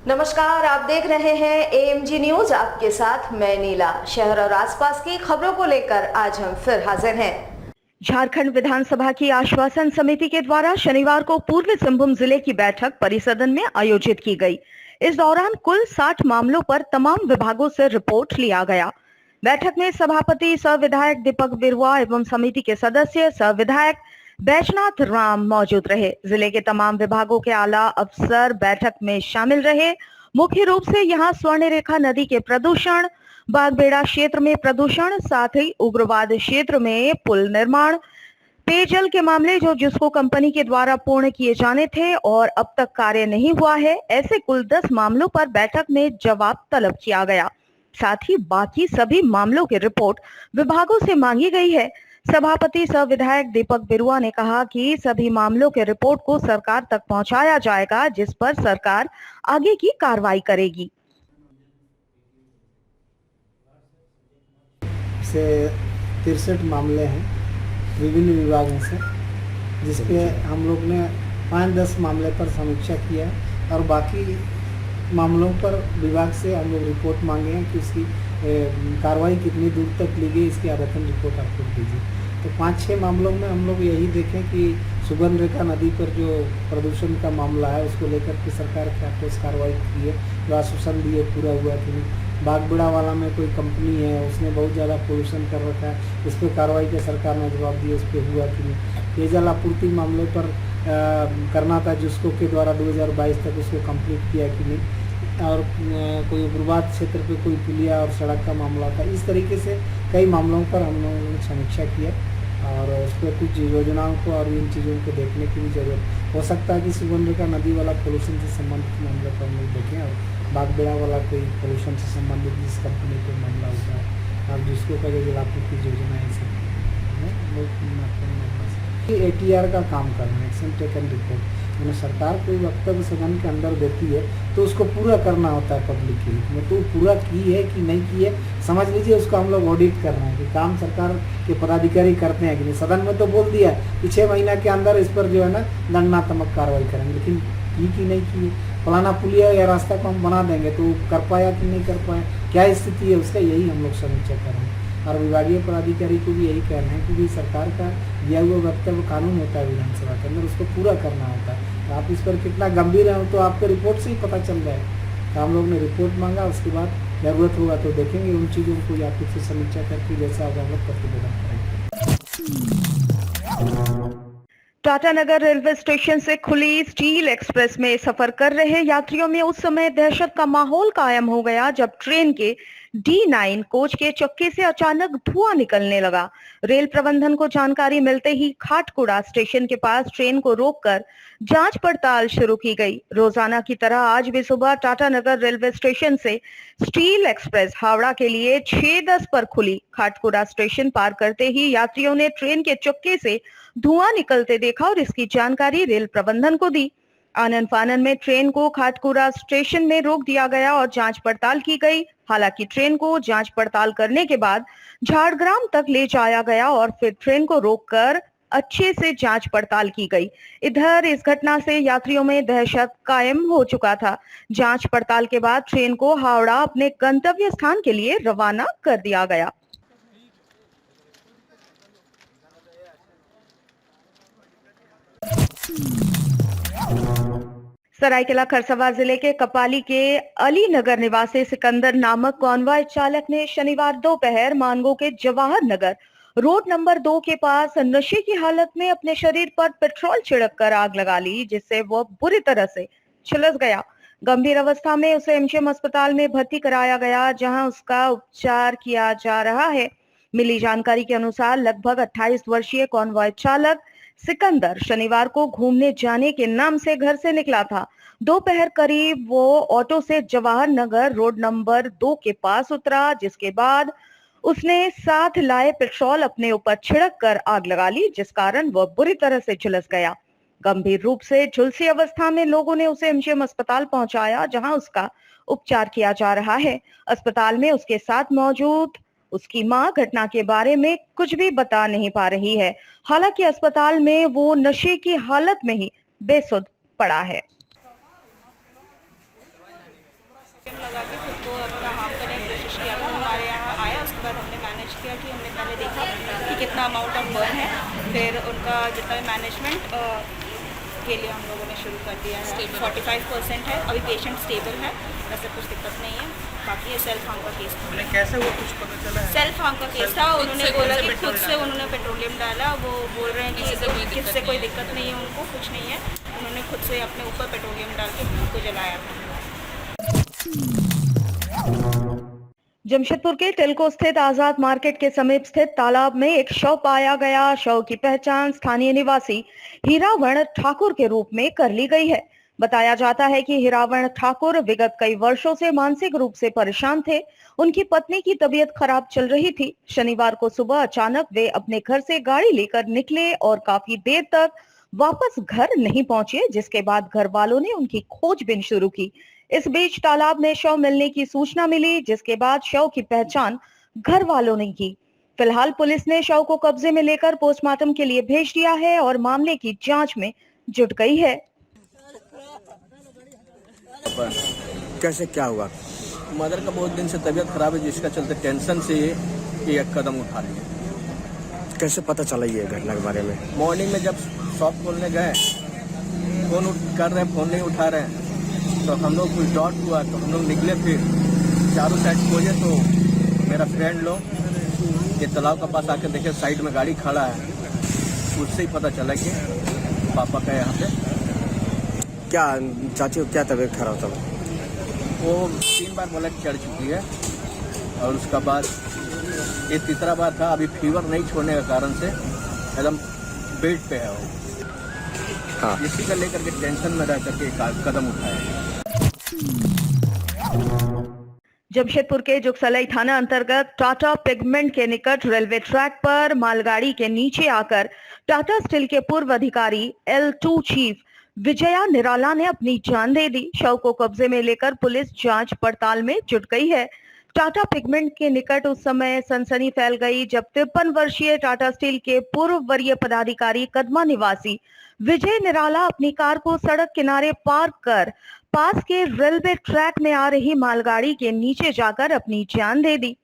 नमस्कार, आप देख रहे हैं एएमजी न्यूज। आपके साथ मैं नीला। शहर और आसपास की खबरों को लेकर आज हम फिर हाजिर हैं। झारखंड विधानसभा की आश्वासन समिति के द्वारा शनिवार को पूर्वी सिंहभूम जिले की बैठक परिसदन में आयोजित की गई। इस दौरान कुल 60 मामलों पर तमाम विभागों से रिपोर्ट लिया गया। बैठक में सभापति सह विधायक दीपक बिरुआ एवं समिति के सदस्य सह विधायक बैजनाथ राम मौजूद रहे। जिले के तमाम विभागों के आला अफसर बैठक में शामिल रहे। मुख्य रूप से यहां स्वर्णरेखा नदी के प्रदूषण, बागबेड़ा क्षेत्र में प्रदूषण, साथ ही उग्रवाद क्षेत्र में पुल निर्माण, पेयजल के मामले जिसको कंपनी के द्वारा पूर्ण किए जाने थे और अब तक कार्य नहीं हुआ है, ऐसे कुल 10 मामलों पर बैठक में जवाब तलब किया गया। साथ ही बाकी सभी मामलों की रिपोर्ट विभागों से मांगी गई है। सभापति सह विधायक दीपक बिरुआ ने कहा कि सभी मामलों के रिपोर्ट को सरकार तक पहुंचाया जाएगा, जिस पर सरकार आगे की कार्रवाई करेगी। से 63 मामले हैं विभिन्न विभागों से, जिसपे हम लोग ने 5-10 मामले पर समीक्षा किया है और बाकी मामलों पर विभाग से हम लोग रिपोर्ट मांगे हैं कि उसकी कार्रवाई कितनी दूर तक ली गई, इसकी आदतन रिपोर्ट आपको दीजिए। तो 5-6 मामलों में हम लोग यही देखें कि सुवर्णरेखा नदी पर जो प्रदूषण का मामला है उसको लेकर के सरकार क्या ठोस कार्रवाई की है, जो आश्वासन दिए पूरा हुआ कि नहीं। बागबेड़ा वाला में कोई कंपनी है, उसने बहुत ज़्यादा पोल्यूशन कर रखा है, इस पर कार्रवाई के सरकार ने जवाब दिया, उस पर हुआ कि नहीं। पेयजल आपूर्ति मामले पर करना था जिसको के द्वारा 2022 तक उसको कंप्लीट किया कि नहीं। और कोई उग्रवाद क्षेत्र पे कोई पुलिया और सड़क का मामला था। इस तरीके से कई मामलों पर हम लोगों ने समीक्षा किया और उस पर कुछ योजनाओं को और इन चीज़ों को देखने की भी जरूरत हो सकता है कि सुवर्णरेखा नदी वाला पोल्यूशन से संबंधित मामले पर हम लोग देखें और बागबेड़ा वाला कोई पोल्यूशन से संबंधित जिस कंपनी को मामला होता है और जिसको कहे जलापूर्ति योजना है सब ATR का काम करना, एक्शन टेकन रिपोर्ट। मैंने सरकार कोई वक्तव्य सदन के अंदर देती है तो उसको पूरा करना होता है पब्लिक के लिए, में तो पूरा की है कि नहीं की है समझ लीजिए, उसको हम लोग ऑडिट करना है कि काम सरकार के पदाधिकारी करते हैं कि नहीं। सदन में तो बोल दिया कि 6 महीना के अंदर इस पर जो है ना दंडात्मक कार्रवाई करेंगे, लेकिन की नहीं की। फलाना पुलिया या रास्ता को हम बना देंगे तो कर पाया कि नहीं कर पाया, क्या स्थिति है उसका, यही हम लोग समीक्षा करेंगे। और विभागीय पदाधिकारी को भी यही कहना है कि सरकार का दिया हुआ वक्तव्य कानून होता है विधानसभा के अंदर, उसको पूरा करना होता है। तो आप इस पर कितना गंभीर हैं तो आपको रिपोर्ट से ही पता चल जाएगा। तो हम लोग ने रिपोर्ट मांगा, उसके बाद जरूरत होगा तो देखेंगे उन चीज़ों को या फिर से समीक्षा करके जैसा होगा हम लोग प्रतिवेदन करेंगे। टाटानगर रेलवे स्टेशन से खुली स्टील एक्सप्रेस में सफर कर रहे यात्रियों में उस समय दहशत का माहौल कायम हो गया जब ट्रेन के D9 कोच के चक्के से अचानक धुआं निकलने लगा। रेल प्रबंधन को जानकारी मिलते ही खाटकुड़ा स्टेशन के पास ट्रेन को रोककर जांच पड़ताल शुरू की गई। रोजाना की तरह आज भी सुबह टाटानगर रेलवे स्टेशन से स्टील एक्सप्रेस हावड़ा के लिए 6:10 पर खुली। खाटकुड़ा स्टेशन पार करते ही यात्रियों ने ट्रेन के चक्के से धुआं निकलते देखा और इसकी जानकारी रेल प्रबंधन को दी। आनन फानन में ट्रेन को खाटकुड़ा स्टेशन में रोक दिया गया और जांच पड़ताल की गई। हालांकि ट्रेन को जांच पड़ताल करने के बाद झाड़ग्राम तक ले जाया गया और फिर ट्रेन को रोककर अच्छे से जांच पड़ताल की गई। इधर इस घटना से यात्रियों में दहशत कायम हो चुका था। जांच पड़ताल के बाद ट्रेन को हावड़ा अपने गंतव्य स्थान के लिए रवाना कर दिया गया। सरायकेला खरसावां जिले के कपाली के अली नगर निवासी सिकंदर नामक कॉन्वॉय चालक ने शनिवार दोपहर मानगो के जवाहर नगर रोड नंबर 2 के पास नशे की हालत में अपने शरीर पर पेट्रोल छिड़ककर आग लगा ली, जिससे वह बुरी तरह से झुलस गया। गंभीर अवस्था में उसे एमजीएम अस्पताल में भर्ती कराया गया, जहां उसका उपचार किया जा रहा है। मिली जानकारी के अनुसार लगभग 28 वर्षीय कॉन्वॉय चालक सिकंदर शनिवार को घूमने जाने के नाम से घर से निकला था। दोपहर करीब वो ऑटो से जवाहर नगर रोड नंबर 2 के पास उतरा, जिसके बाद उसने साथ लाए पेट्रोल अपने ऊपर छिड़क कर आग लगा ली, जिस कारण वह बुरी तरह से झुलस गया। गंभीर रूप से झुलसी अवस्था में लोगों ने उसे एमजीएम अस्पताल पहुंचाया, जहां उसका उपचार किया जा रहा है। अस्पताल में उसके साथ मौजूद उसकी मां घटना के बारे में कुछ भी बता नहीं पा रही है। हालांकि अस्पताल में वो नशे की हालत में ही बेसुध पड़ा है। लगा के खुद को अपना हार्म करने की कोशिश किया था। हमारे यहाँ आया, उसके बाद हमने मैनेज किया कि हमने पहले देखा कि कितना अमाउंट ऑफ बर्न है, फिर उनका जितना भी मैनेजमेंट के लिए हम लोगों ने शुरू कर दिया है। 45% है, अभी पेशेंट स्टेबल है, वैसे कुछ दिक्कत नहीं है। बाकी ये सेल्फ हार्म का केस था। कैसे वो कुछ पता चला है? सेल्फ हार्म का केस था। उन्होंने बोला कि खुद से उन्होंने पेट्रोलियम डाला। वो बोल रहे हैं कि किससे कोई दिक्कत नहीं है, उनको कुछ नहीं है। उन्होंने खुद से अपने ऊपर पेट्रोलियम डाल के खुद को जलाया था। जमशेदपुर के टिल्को स्थित आजाद मार्केट के समीप स्थित तालाब में एक शव पाया गया। शव की पहचान स्थानीय निवासी हीरावण ठाकुर के रूप में कर ली गई है। बताया जाता है कि हीरावण ठाकुर विगत कई वर्षों से मानसिक रूप से परेशान थे। उनकी पत्नी की तबीयत खराब चल रही थी। शनिवार को सुबह अचानक वे अपने घर से गाड़ी लेकर निकले और काफी देर तक वापस घर नहीं पहुंचे, जिसके बाद घर वालों ने उनकी खोजबीन शुरू की। इस बीच तालाब में शव मिलने की सूचना मिली, जिसके बाद शव की पहचान घर वालों ने की। फिलहाल पुलिस ने शव को कब्जे में लेकर पोस्टमार्टम के लिए भेज दिया है और मामले की जांच में जुट गई है। कैसे क्या हुआ? मदर का बहुत दिन से तबीयत खराब है, जिसका चलते टेंशन से ये एक कदम उठा लिए। कैसे पता चला ये घटना के बारे में? मॉर्निंग में जब शॉप खोलने गए, फोन कर रहे हैं, फोन नहीं उठा रहे हैं, तो हम लोग कुछ डॉट हुआ, तो हम लोग निकले, फिर चारों साइड खोजे तो मेरा फ्रेंड लोग ये तालाब के पास आके देखे साइड में गाड़ी खड़ा है। उससे ही पता चला कि पापा का यहाँ पे क्या चाची को क्या तबीयत खराब था? वो 3 बार ब्लड चढ़ चुकी है और उसका बाद ये तीसरा बार था। अभी फीवर नहीं छोड़ने के कारण से एकदम बेड पे है वो। हाँ। इसी का लेकर के टेंशन में रह करके एक कदम उठाया। जमशेदपुर के जुगसलाई थाना अंतर्गत टाटा पिगमेंट के निकट रेलवे ट्रैक पर मालगाड़ी के नीचे आकर टाटा स्टील के पूर्व अधिकारी L2 चीफ विजया निराला ने अपनी जान दे दी। शव को कब्जे में लेकर पुलिस जांच पड़ताल में जुट गई है। टाटा पिगमेंट के निकट उस समय सनसनी फैल गई जब 53 वर्षीय टाटा स्टील के पूर्व वरीय पदाधिकारी कदमा निवासी विजय निराला अपनी कार को सड़क किनारे पार्क कर पास के रेलवे ट्रैक में आ रही मालगाड़ी के नीचे जाकर अपनी जान दे दी।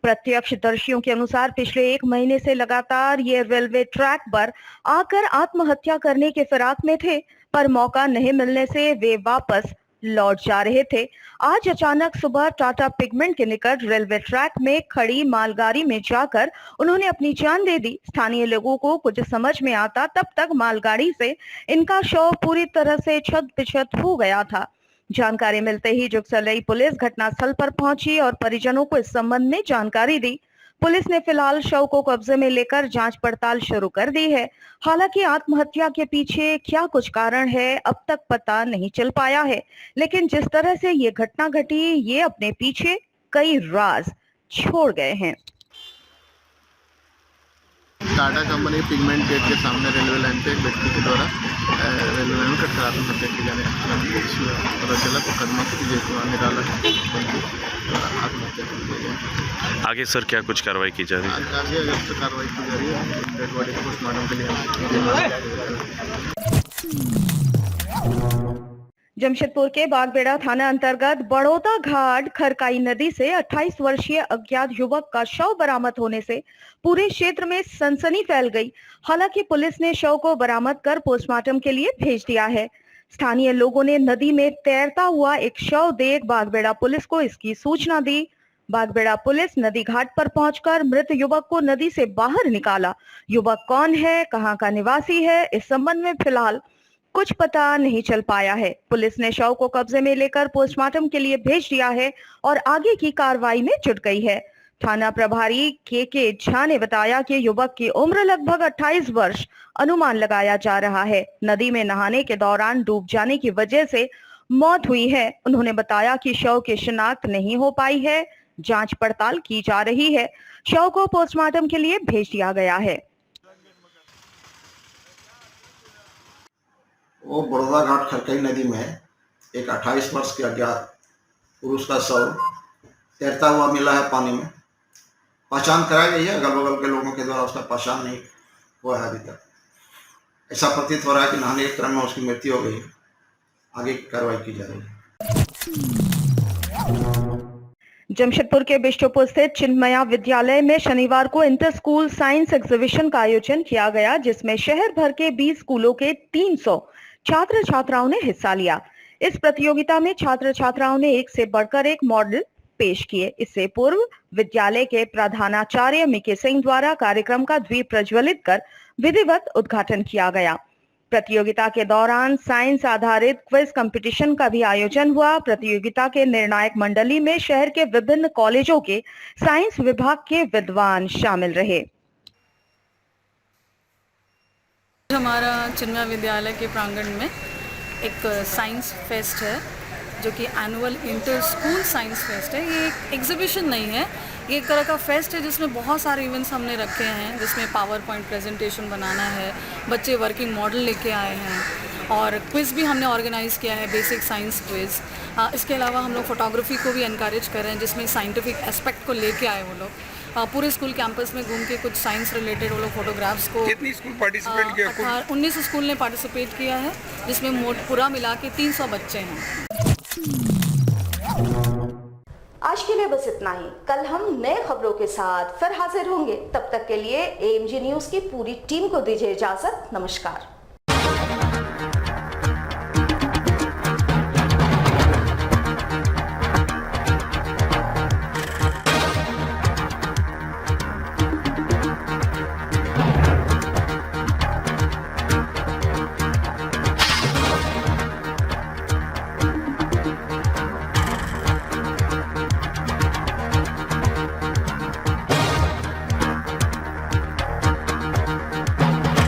प्रत्यक्षदर्शियों के अनुसार पिछले 1 महीने से लगातार ये रेलवे ट्रैक पर आकर आत्महत्या करने के फिराक में थे, पर मौका नहीं मिलने से वे वापस लौट जा रहे थे। आज अचानक सुबह टाटा पिगमेंट के निकट रेलवे ट्रैक में खड़ी मालगाड़ी में जाकर उन्होंने अपनी जान दे दी। स्थानीय लोगों को कुछ समझ में आता तब तक मालगाड़ी से इनका शव पूरी तरह से छत-बिछत हो गया था। जानकारी मिलते ही जुगसलाई पुलिस घटनास्थल पर पहुंची और परिजनों को इस संबंध में जानकारी दी। पुलिस ने फिलहाल शव को कब्जे में लेकर जांच पड़ताल शुरू कर दी है। हालांकि आत्महत्या के पीछे क्या कुछ कारण है अब तक पता नहीं चल पाया है, लेकिन जिस तरह से ये घटना घटी, ये अपने पीछे कई राज छोड़ गए हैं। टाटा कंपनी के पिगमेंट गेट के सामने रेलवे लाइन पे एक व्यक्ति के द्वारा रेलवे लाइन कट करा हत्या की जाने पता चला, तो कदमा निराला आत्महत्या कर दिया गया। आगे सर क्या कुछ कार्रवाई की जा रही है? आगे अगर कार्रवाई की जा रही है, डेड बॉडी को पोस्टमार्टम के लिए। जमशेदपुर के बागबेड़ा थाना अंतर्गत बड़ौदा घाट खरकाई नदी से 28 वर्षीय अज्ञात युवक का शव बरामद होने से पूरे क्षेत्र में सनसनी फैल गई। हालांकि पुलिस ने शव को बरामद कर पोस्टमार्टम के लिए भेज दिया है। स्थानीय लोगों ने नदी में तैरता हुआ एक शव देख बागबेड़ा पुलिस को इसकी सूचना दी। बागबेड़ा पुलिस नदी घाट पर पहुंचकर मृत युवक को नदी से बाहर निकाला। युवक कौन है, कहां का निवासी है, इस संबंध में फिलहाल कुछ पता नहीं चल पाया है। पुलिस ने शव को कब्जे में लेकर पोस्टमार्टम के लिए भेज दिया है और आगे की कार्रवाई में जुट गई है। थाना प्रभारी के झा ने बताया कि युवक की उम्र लगभग 28 वर्ष अनुमान लगाया जा रहा है। नदी में नहाने के दौरान डूब जाने की वजह से मौत हुई है। उन्होंने बताया कि शव की शिनाख्त नहीं हो पाई है, जांच पड़ताल की जा रही है। शव को पोस्टमार्टम के लिए भेज दिया गया है। वो बड़ौदा घाट खरकई नदी में एक 28 वर्ष के अज्ञात पुरुष का शव तैरता हुआ मिला है पानी में। पहचान कराई गई है, अगल बगल के लोगों के द्वारा उसका पहचान नहीं हुआ है अभी तक। ऐसा प्रतीत हो रहा है कि नहाने के क्रम में उसकी मृत्यु हो गई। आगे की कार्रवाई की जा रही है। जमशेदपुर के बिष्टुपुर स्थित चिन्मया विद्यालय में शनिवार को इंटर स्कूल साइंस एग्जीबिशन का आयोजन किया गया, जिसमें शहर भर के 20 स्कूलों के 300 छात्र छात्राओं ने हिस्सा लिया। इस प्रतियोगिता में छात्र छात्राओं ने एक से बढ़कर एक मॉडल पेश किए। इससे पूर्व विद्यालय के प्रधानाचार्य मिके सिंह द्वारा कार्यक्रम का द्वीप प्रज्वलित कर विधिवत उद्घाटन किया गया। प्रतियोगिता के दौरान साइंस आधारित क्विज कंपटीशन का भी आयोजन हुआ। प्रतियोगिता के निर्णायक मंडली में शहर के विभिन्न कॉलेजों के साइंस विभाग के विद्वान शामिल रहे। हमारा चिन्मया विद्यालय के प्रांगण में एक साइंस फेस्ट है, जो कि annual inter school science fest है। ये एक एग्जीबिशन नहीं है, ये एक तरह का फेस्ट है जिसमें बहुत सारे इवेंट्स हमने रखे हैं, जिसमें पावर पॉइंट प्रेजेंटेशन बनाना है, बच्चे वर्किंग मॉडल लेके आए हैं और क्विज़ भी हमने ऑर्गेनाइज़ किया है, बेसिक साइंस क्विज़। इसके अलावा हम लोग फोटोग्राफी को भी एनकरेज कर रहे हैं, जिसमें साइंटिफिक एस्पेक्ट को लेके आए वो लोग। पूरे स्कूल कैंपस में घूम के कुछ साइंस रिलेटेड वो लोग फोटोग्राफ्स को। कितनी स्कूल पार्टिसिपेट किया? 19 स्कूल ने पार्टिसिपेट किया है, जिसमें पूरा मिला के 300 बच्चे हैं। आज के लिए बस इतना ही। कल हम नए खबरों के साथ फिर हाजिर होंगे। तब तक के लिए AMG न्यूज की पूरी टीम को दीजिए इजाजत। नमस्कार।